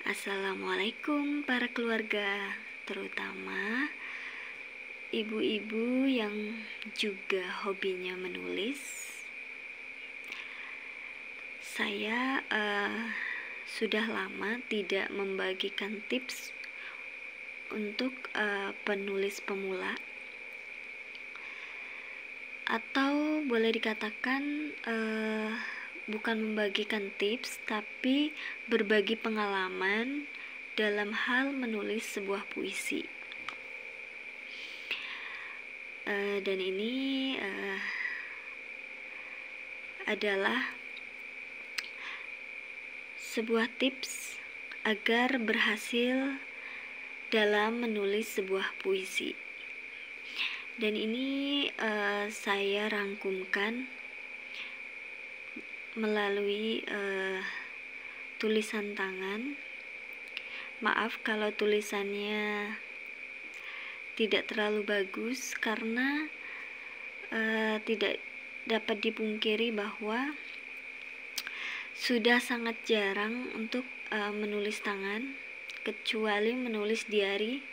Assalamualaikum para keluarga, terutama ibu-ibu yang juga hobinya menulis. Saya sudah lama tidak membagikan tips untuk penulis pemula, atau boleh dikatakan bukan membagikan tips, tapi berbagi pengalaman dalam hal menulis sebuah puisi. Dan ini adalah sebuah tips agar berhasil dalam menulis sebuah puisi. Dan ini saya rangkumkan melalui tulisan tangan. Maaf kalau tulisannya tidak terlalu bagus, karena tidak dapat dipungkiri bahwa sudah sangat jarang untuk menulis tangan, kecuali menulis diary,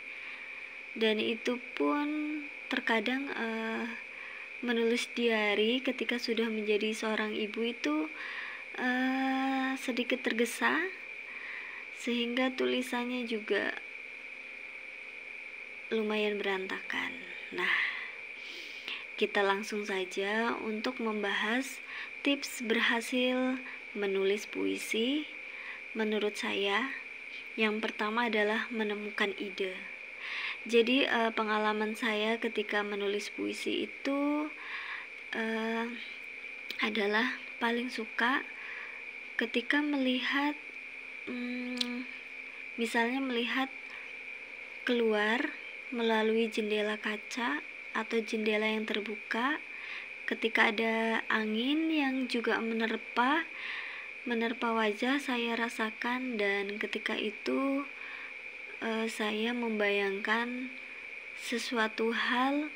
dan itu pun terkadang menulis diary ketika sudah menjadi seorang ibu itu sedikit tergesa, sehingga tulisannya juga lumayan berantakan. Nah, kita langsung saja untuk membahas tips berhasil menulis puisi. Menurut saya, yang pertama adalah menemukan ide. Jadi pengalaman saya ketika menulis puisi itu adalah paling suka ketika melihat misalnya melihat keluar melalui jendela kaca atau jendela yang terbuka, ketika ada angin yang juga menerpa wajah saya rasakan, dan ketika itu saya membayangkan sesuatu hal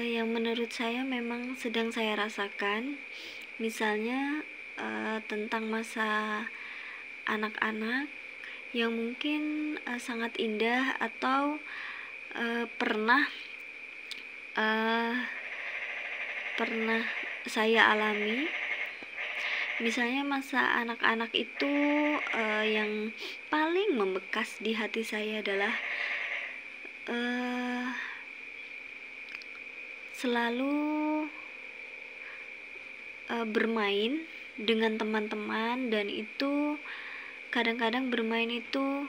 yang menurut saya memang sedang saya rasakan. Misalnya tentang masa anak-anak yang mungkin sangat indah atau pernah saya alami. Misalnya masa anak-anak itu yang paling membekas di hati saya adalah selalu bermain dengan teman-teman, dan itu kadang-kadang bermain itu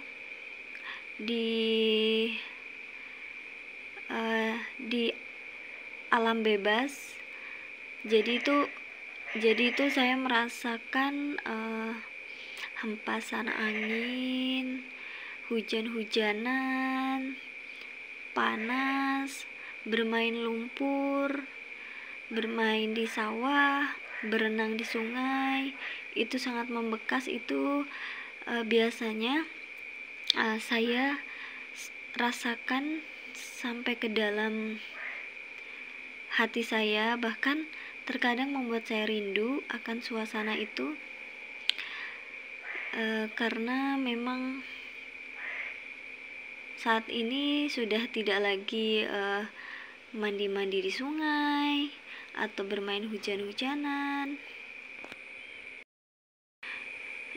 di alam bebas. Jadi itu saya merasakan hempasan angin, hujan-hujanan, panas, bermain lumpur, bermain di sawah, berenang di sungai. Itu sangat membekas. Itu biasanya saya rasakan sampai ke dalam hati saya, bahkan terkadang membuat saya rindu akan suasana itu, karena memang saat ini sudah tidak lagi mandi-mandi di sungai atau bermain hujan-hujanan,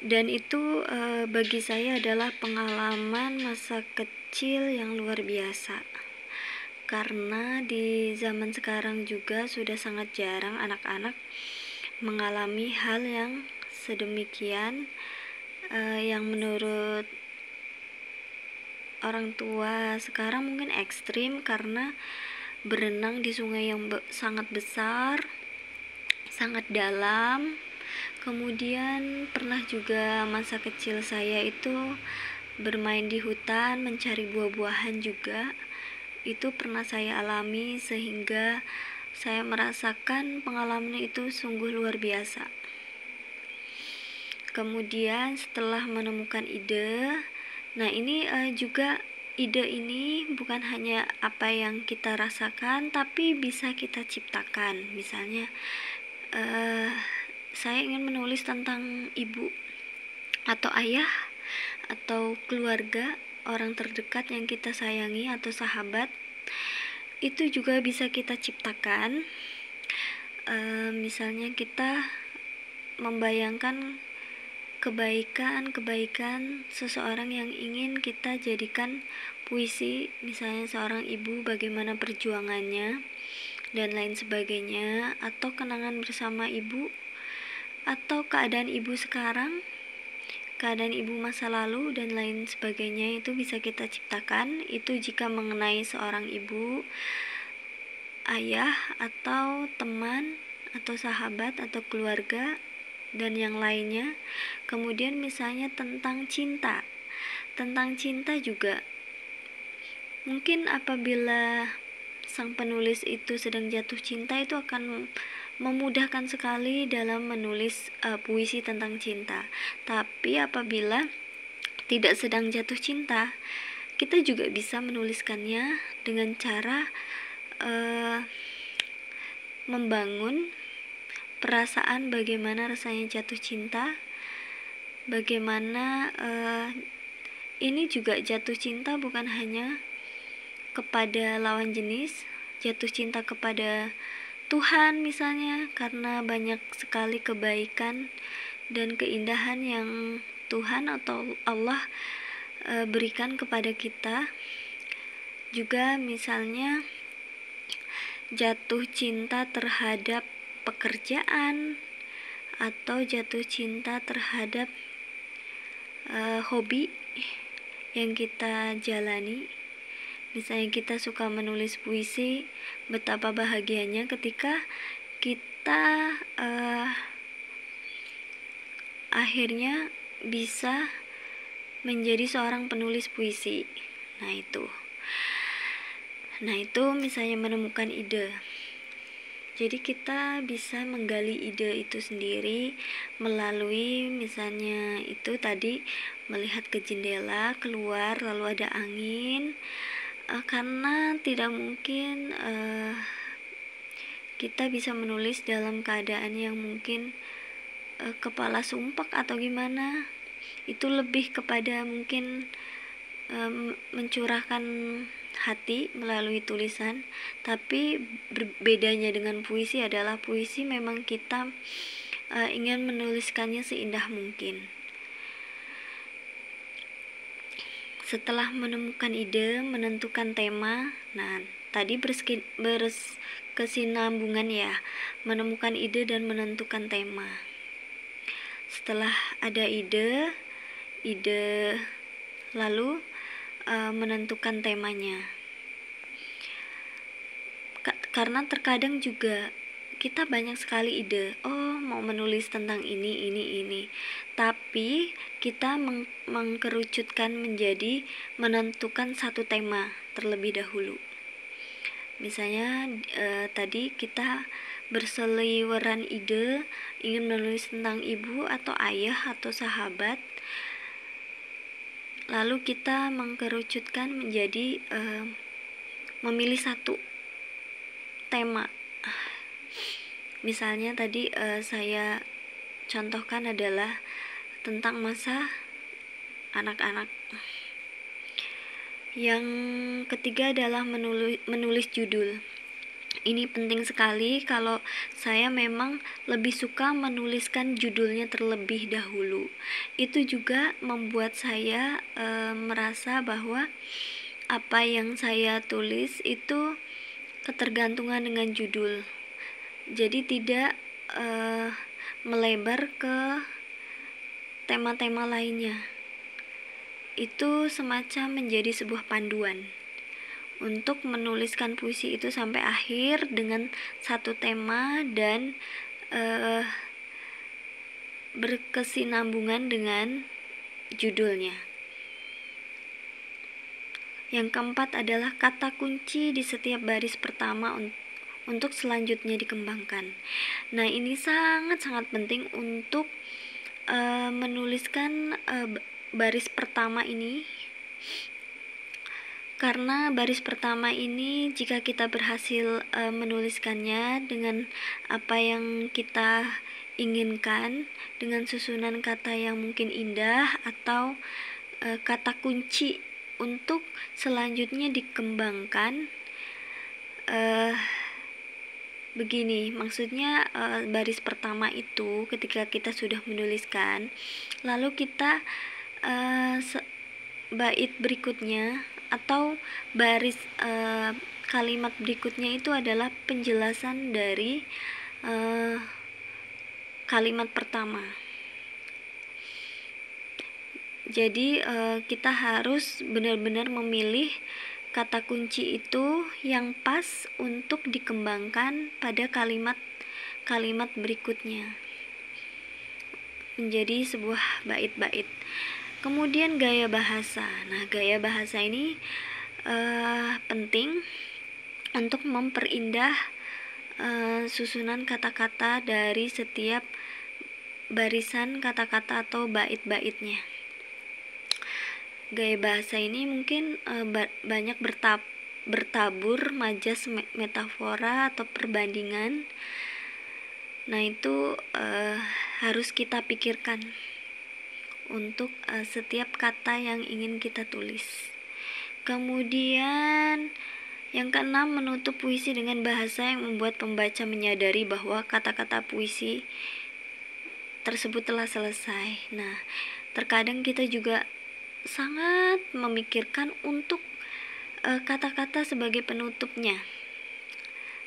dan itu bagi saya adalah pengalaman masa kecil yang luar biasa. Karena di zaman sekarang juga sudah sangat jarang anak-anak mengalami hal yang sedemikian, yang menurut orang tua sekarang mungkin ekstrim, karena berenang di sungai yang sangat besar, sangat dalam. Kemudian pernah juga masa kecil saya itu bermain di hutan, mencari buah-buahan juga. Itu pernah saya alami, sehingga saya merasakan pengalaman itu sungguh luar biasa. Kemudian setelah menemukan ide, nah ini juga ide ini bukan hanya apa yang kita rasakan, tapi bisa kita ciptakan. Misalnya saya ingin menulis tentang ibu atau ayah atau keluarga, orang terdekat yang kita sayangi atau sahabat, itu juga bisa kita ciptakan. Misalnya kita membayangkan kebaikan seseorang yang ingin kita jadikan puisi, misalnya seorang ibu, bagaimana perjuangannya dan lain sebagainya, atau kenangan bersama ibu, atau keadaan ibu sekarang, keadaan ibu masa lalu dan lain sebagainya. Itu bisa kita ciptakan. Itu jika mengenai seorang ibu, ayah, atau teman, atau sahabat, atau keluarga, dan yang lainnya. Kemudian misalnya tentang cinta juga mungkin apabila sang penulis itu sedang jatuh cinta, itu akan memudahkan sekali dalam menulis puisi tentang cinta. Tapi apabila tidak sedang jatuh cinta, kita juga bisa menuliskannya dengan cara membangun perasaan bagaimana rasanya jatuh cinta, bagaimana ini juga jatuh cinta bukan hanya kepada lawan jenis, jatuh cinta kepada Tuhan misalnya, karena banyak sekali kebaikan dan keindahan yang Tuhan atau Allah berikan kepada kita. Juga misalnya jatuh cinta terhadap pekerjaan, atau jatuh cinta terhadap hobi yang kita jalani. Misalnya kita suka menulis puisi, betapa bahagianya ketika kita akhirnya bisa menjadi seorang penulis puisi. Nah itu misalnya menemukan ide. Jadi kita bisa menggali ide itu sendiri melalui misalnya itu tadi, melihat ke jendela, keluar lalu ada angin, karena tidak mungkin kita bisa menulis dalam keadaan yang mungkin kepala sumpek atau gimana. Itu lebih kepada mungkin mencurahkan hati melalui tulisan. Tapi bedanya dengan puisi adalah puisi memang kita ingin menuliskannya seindah mungkin. Setelah menemukan ide, menentukan tema, nah tadi berkesinambungan ya, menemukan ide dan menentukan tema. Setelah ada ide lalu menentukan temanya. Karena terkadang juga kita banyak sekali ide, mau menulis tentang ini, tapi kita mengkerucutkan menjadi menentukan satu tema terlebih dahulu. Misalnya tadi kita berseliweran ide ingin menulis tentang ibu atau ayah atau sahabat, lalu kita mengkerucutkan menjadi memilih satu tema. Misalnya tadi saya contohkan adalah tentang masa anak-anak. Yang ketiga adalah menulis judul. Ini penting sekali. Kalau saya memang lebih suka menuliskan judulnya terlebih dahulu. Itu juga membuat saya merasa bahwa apa yang saya tulis itu ketergantungan dengan judul. Jadi tidak melebar ke tema-tema lainnya. Itu semacam menjadi sebuah panduan untuk menuliskan puisi itu sampai akhir dengan satu tema dan berkesinambungan dengan judulnya. Yang keempat adalah kata kunci di setiap baris pertama untuk selanjutnya dikembangkan. Nah, ini sangat-sangat penting untuk menuliskan baris pertama ini, karena baris pertama ini jika kita berhasil menuliskannya dengan apa yang kita inginkan, dengan susunan kata yang mungkin indah atau kata kunci untuk selanjutnya dikembangkan. Begini, maksudnya baris pertama itu ketika kita sudah menuliskan, lalu kita bait berikutnya atau baris kalimat berikutnya itu adalah penjelasan dari kalimat pertama. Jadi kita harus benar-benar memilih kata kunci itu yang pas untuk dikembangkan pada kalimat berikutnya menjadi sebuah bait-bait. Kemudian gaya bahasa. Nah, gaya bahasa ini penting untuk memperindah susunan kata-kata dari setiap barisan kata-kata atau bait-baitnya. Gaya bahasa ini mungkin banyak bertabur majas, metafora atau perbandingan. Nah, itu harus kita pikirkan untuk setiap kata yang ingin kita tulis. Kemudian yang keenam, menutup puisi dengan bahasa yang membuat pembaca menyadari bahwa kata-kata puisi tersebut telah selesai. Nah, terkadang kita juga sangat memikirkan untuk kata-kata sebagai penutupnya.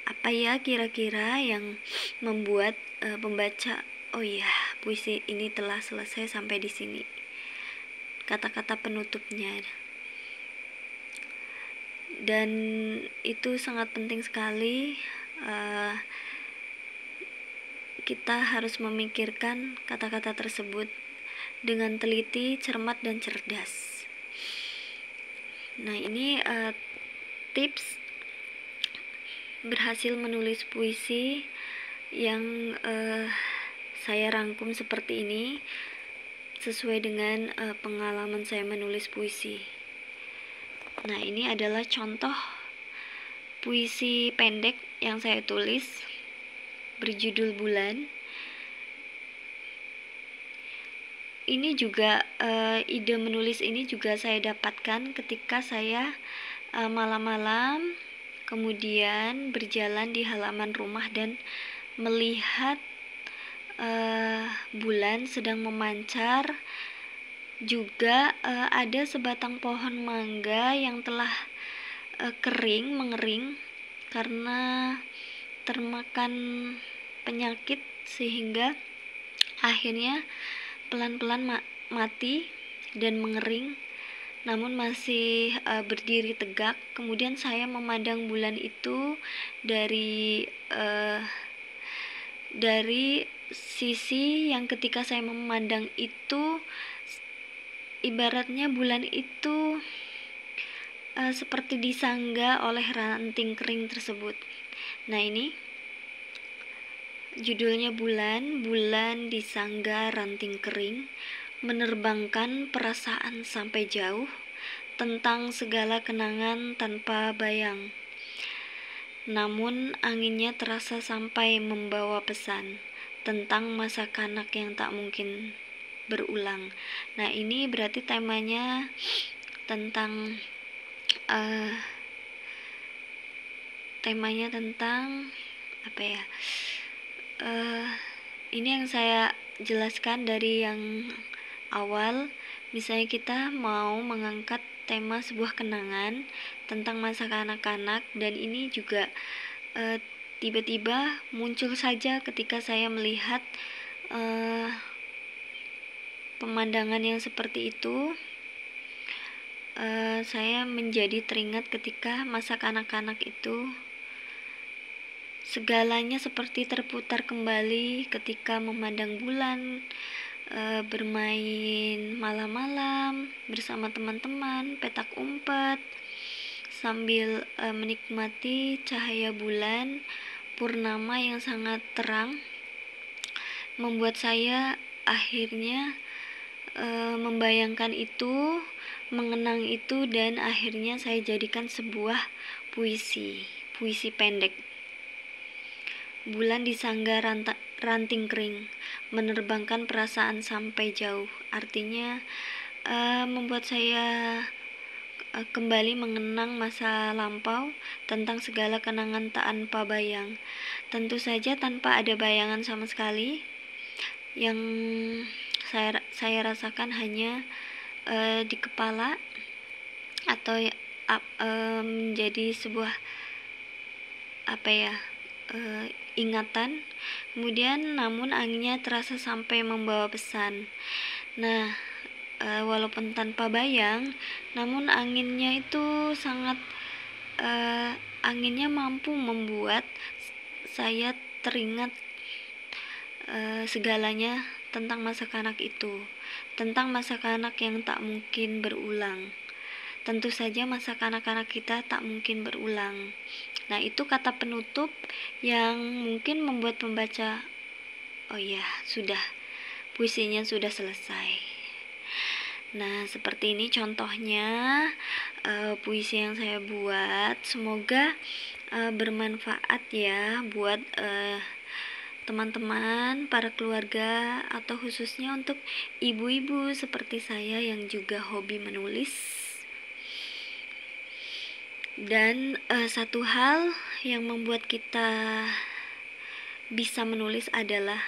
Apa ya kira-kira yang membuat pembaca, oh ya, puisi ini telah selesai sampai di sini. Kata-kata penutupnya. Dan itu sangat penting sekali. Kita harus memikirkan kata-kata tersebut dengan teliti, cermat, dan cerdas. Nah, ini tips berhasil menulis puisi yang saya rangkum seperti ini sesuai dengan pengalaman saya menulis puisi. Nah, ini adalah contoh puisi pendek yang saya tulis berjudul Bulan. Ini juga ide menulis ini juga saya dapatkan ketika saya malam-malam kemudian berjalan di halaman rumah dan melihat bulan sedang memancar. Juga ada sebatang pohon mangga yang telah mengering karena termakan penyakit sehingga akhirnya pelan-pelan mati dan mengering, namun masih berdiri tegak. Kemudian saya memandang bulan itu dari sisi yang ketika saya memandang itu, ibaratnya bulan itu seperti disangga oleh ranting kering tersebut. Nah, ini judulnya Bulan disangga ranting kering, menerbangkan perasaan sampai jauh, tentang segala kenangan tanpa bayang. Namun anginnya terasa sampai membawa pesan tentang masa kanak yang tak mungkin berulang. Nah, ini berarti temanya tentang apa ya? Ini yang saya jelaskan dari yang awal. Misalnya kita mau mengangkat tema sebuah kenangan tentang masa kanak-kanak, dan ini juga tiba-tiba muncul saja ketika saya melihat pemandangan yang seperti itu. Saya menjadi teringat ketika masa kanak-kanak itu segalanya seperti terputar kembali ketika memandang bulan, bermain malam-malam bersama teman-teman, petak umpet, sambil menikmati cahaya bulan purnama yang sangat terang, membuat saya akhirnya membayangkan itu, mengenang itu, dan akhirnya saya jadikan sebuah puisi pendek. Bulan disangga ranting kering, menerbangkan perasaan sampai jauh. Artinya membuat saya kembali mengenang masa lampau tentang segala kenangan tanpa bayang. Tentu saja tanpa ada bayangan sama sekali. Yang saya rasakan hanya di kepala atau menjadi sebuah ingatan. Kemudian namun anginnya terasa sampai membawa pesan. Nah, walaupun tanpa bayang, namun anginnya itu sangat anginnya mampu membuat saya teringat segalanya tentang masa kanak itu, tentang masa kanak yang tak mungkin berulang. Tentu saja masa kanak-kanak kita tak mungkin berulang. Nah, itu kata penutup yang mungkin membuat pembaca, oh ya, sudah, puisinya sudah selesai. Nah, seperti ini contohnya puisi yang saya buat. Semoga bermanfaat ya buat teman-teman, para keluarga, atau khususnya untuk ibu-ibu seperti saya yang juga hobi menulis. Dan satu hal yang membuat kita bisa menulis adalah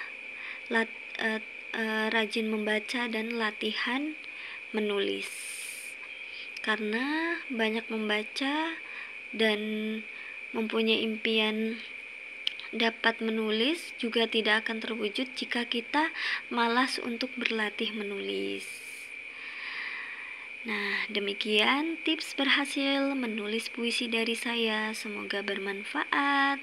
rajin membaca dan latihan menulis. Karena banyak membaca dan mempunyai impian dapat menulis juga tidak akan terwujud jika kita malas untuk berlatih menulis. Nah, demikian tips berhasil menulis puisi dari saya. Semoga bermanfaat.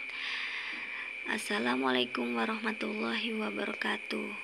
Assalamualaikum warahmatullahi wabarakatuh.